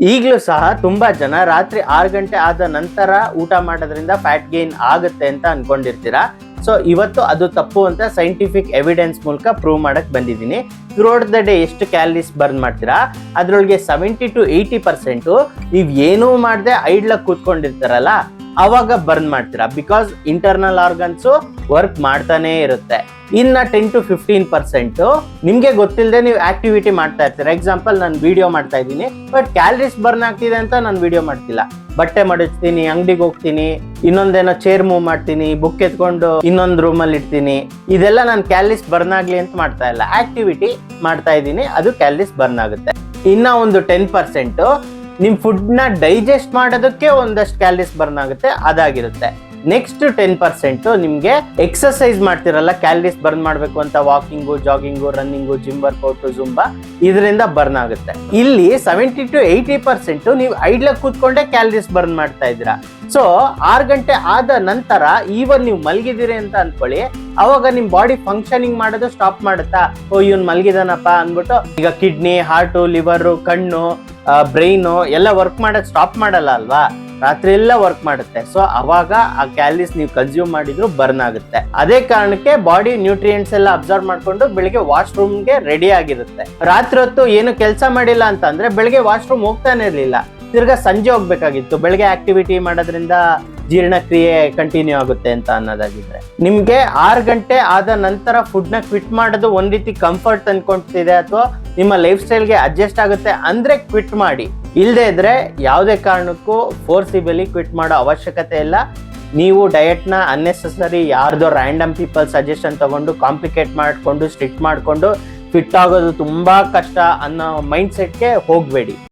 ಈಗಲೂ ಸಹ ತುಂಬಾ ಜನ ರಾತ್ರಿ 6 ಗಂಟೆ ಆದ ನಂತರ ಊಟ ಮಾಡೋದ್ರಿಂದ ಫ್ಯಾಟ್ ಗೇನ್ ಆಗುತ್ತೆ ಅಂತ ಅನ್ಕೊಂಡಿರ್ತೀರಾ. ಸೊ ಇವತ್ತು ಅದು ತಪ್ಪು ಅಂತ ಸೈಂಟಿಫಿಕ್ ಎವಿಡೆನ್ಸ್ ಮೂಲಕ ಪ್ರೂವ್ ಮಾಡಕ್ ಬಂದಿದ್ದೀನಿ. ಥ್ರೂಔಟ್ ದ ಡೇ ಎಷ್ಟು ಕ್ಯಾಲರೀಸ್ ಬರ್ನ್ ಮಾಡ್ತೀರಾ ಅದ್ರೊಳಗೆ 70 to 80% ನೀವು ಏನೂ ಮಾಡದೆ ಐಡ್ಲಾಗಿ ಕೂತ್ಕೊಂಡಿರ್ತಾರಲ್ಲ ಅವಾಗ ಬರ್ನ್ ಮಾಡ್ತೀರಾ. ಬಿಕಾಸ್ ಇಂಟರ್ನಲ್ ಆರ್ಗನ್ಸ್ ವರ್ಕ್ ಮಾಡ್ತಾನೆ ಇರುತ್ತೆ. ಇನ್ನ 10 to 15% ನಿಮ್ಗೆ ಗೊತ್ತಿಲ್ಲದೆ ನೀವು ಆಕ್ಟಿವಿಟಿ ಮಾಡ್ತಾ ಇರ್ತೀರಾ. ಎಕ್ಸಾಂಪಲ್ ನಾನು ವಿಡಿಯೋ ಮಾಡ್ತಾ ಇದ್ದೀನಿ, ಬಟ್ ಕ್ಯಾಲರೀಸ್ ಬರ್ನ್ ಆಗ್ತಿದೆ ಅಂತ ನಾನು ವಿಡಿಯೋ ಮಾಡ್ತಿಲ್ಲ. ಬಟ್ಟೆ ಮಡಚ್ತೀನಿ, ಅಂಗಡಿಗೆ ಹೋಗ್ತೀನಿ, ಇನ್ನೊಂದೇನೋ ಚೇರ್ ಮೂವ್ ಮಾಡ್ತೀನಿ, ಬುಕ್ ಎತ್ಕೊಂಡು ಇನ್ನೊಂದು ರೂಮಲ್ಲಿ ಇಡ್ತೀನಿ. ಇದೆಲ್ಲ ನಾನು ಕ್ಯಾಲರೀಸ್ ಬರ್ನ್ ಆಗ್ಲಿ ಅಂತ ಮಾಡ್ತಾ ಇಲ್ಲ, ಆಕ್ಟಿವಿಟಿ ಮಾಡ್ತಾ ಇದ್ದೀನಿ, ಅದು ಕ್ಯಾಲರೀಸ್ ಬರ್ನ್ ಆಗುತ್ತೆ. ಇನ್ನ ಒಂದು 10% ನಿಮ್ ಫುಡ್ ನ ಡೈಜೆಸ್ಟ್ ಮಾಡೋದಕ್ಕೆ ಒಂದಷ್ಟು ಕ್ಯಾಲರೀಸ್ ಬರ್ನ್ ಆಗುತ್ತೆ, ಅದಾಗಿರುತ್ತೆ. ನೆಕ್ಸ್ಟ್ 10% ನಿಮ್ಗೆ ಎಕ್ಸರ್ಸೈಸ್ ಮಾಡ್ತಿರಲ್ಲ, ಕ್ಯಾಲರೀಸ್ ಬರ್ನ್ ಮಾಡ್ಬೇಕು ಅಂತ walking, jogging, running, gym workout, Zumba, ಇದರಿಂದ ಬರ್ನ್ ಆಗುತ್ತೆ. ಇಲ್ಲಿ 70 to 80% ನೀವು ಐಡ್ಲಾಗಿ ಕೂತ್ಕೊಂಡೆ ಕ್ಯಾಲರೀಸ್ ಬರ್ನ್ ಮಾಡ್ತಾ ಇದ್ದೀರಾ. ಸೊ 6 ಗಂಟೆ ಆದ ನಂತರ ಈವನ್ ನೀವು ಮಲಗಿದಿರಿ ಅಂತ ಅನ್ಕೊಳ್ಳಿ, ಅವಾಗ ನಿಮ್ ಬಾಡಿ ಫಂಕ್ಷನಿಂಗ್ ಮಾಡೋದು ಸ್ಟಾಪ್ ಮಾಡುತ್ತಾ? ಓ ಇವ್ನು ಮಲಗಿದಾನಪ್ಪ ಅಂದ್ಬಿಟ್ಟು ಈಗ ಕಿಡ್ನಿ, ಹಾರ್ಟು, ಲಿವರು, ಕಣ್ಣು, ಬ್ರೈನು ಎಲ್ಲ ವರ್ಕ್ ಮಾಡೋದು ಸ್ಟಾಪ್ ಮಾಡಲ್ಲ ಅಲ್ವಾ, ರಾತ್ರಿ ಎಲ್ಲ ವರ್ಕ್ ಮಾಡುತ್ತೆ. ಸೊ ಅವಾಗ ಆ ಕ್ಯಾಲರೀಸ್ ನೀವು ಕನ್ಸ್ಯೂಮ್ ಮಾಡಿದ್ರು ಬರ್ನ್ ಆಗುತ್ತೆ. ಅದೇ ಕಾರಣಕ್ಕೆ ಬಾಡಿ ನ್ಯೂಟ್ರಿಯೆಂಟ್ಸ್ ಎಲ್ಲ ಅಬ್ಸರ್ವ್ ಮಾಡ್ಕೊಂಡು ಬೆಳಿಗ್ಗೆ ವಾಶ್ರೂಮ್ಗೆ ರೆಡಿ ಆಗಿರುತ್ತೆ. ರಾತ್ರಿ ಹೊತ್ತು ಏನು ಕೆಲಸ ಮಾಡಿಲ್ಲ ಅಂತಂದ್ರೆ ಬೆಳಿಗ್ಗೆ ವಾಶ್ರೂಮ್ ಹೋಗ್ತಾನೆ ಇರ್ಲಿಲ್ಲ, ತಿರ್ಗಾ ಸಂಜೆ ಹೋಗ್ಬೇಕಾಗಿತ್ತು. ಬೆಳಿಗ್ಗೆ ಆಕ್ಟಿವಿಟಿ ಮಾಡೋದ್ರಿಂದ ಜೀರ್ಣಕ್ರಿಯೆ ಕಂಟಿನ್ಯೂ ಆಗುತ್ತೆ ಅಂತ ಅನ್ನೋದಾಗಿದ್ರೆ, ನಿಮ್ಗೆ 6 ಗಂಟೆ ಆದ ನಂತರ ಫುಡ್ ನ ಕ್ವಿಟ್ ಮಾಡೋದು ಒಂದ್ ರೀತಿ ಕಂಫರ್ಟ್ ಅನ್ಕೊಂತಿದೆ ಅಥವಾ ನಿಮ್ಮ ಲೈಫ್ ಸ್ಟೈಲ್ಗೆ ಅಡ್ಜಸ್ಟ್ ಆಗುತ್ತೆ ಅಂದ್ರೆ ಕ್ವಿಟ್ ಮಾಡಿ. ಇಲ್ಲದೆ ಇದ್ರೆ ಯಾವುದೇ ಕಾರಣಕ್ಕೂ ಫೋರ್ಸಿಬಲಿ ಕ್ವಿಟ್ ಮಾಡೋ ಅವಶ್ಯಕತೆ ಇಲ್ಲ. ನೀವು ಡಯಟ್ ನ ಅನ್ನೆಸೆಸರಿ ಯಾರ್ದೋ ರ್ಯಾಂಡಮ್ ಪೀಪಲ್ ಸಜೆಷನ್ ತಗೊಂಡು ಕಾಂಪ್ಲಿಕೇಟ್ ಮಾಡ್ಕೊಂಡು ಸ್ಟ್ರಿಕ್ಟ್ ಮಾಡ್ಕೊಂಡು ಫಿಟ್ ಆಗೋದು ತುಂಬಾ ಕಷ್ಟ ಅನ್ನೋ ಮೈಂಡ್ ಸೆಟ್ಗೆ ಹೋಗ್ಬೇಡಿ.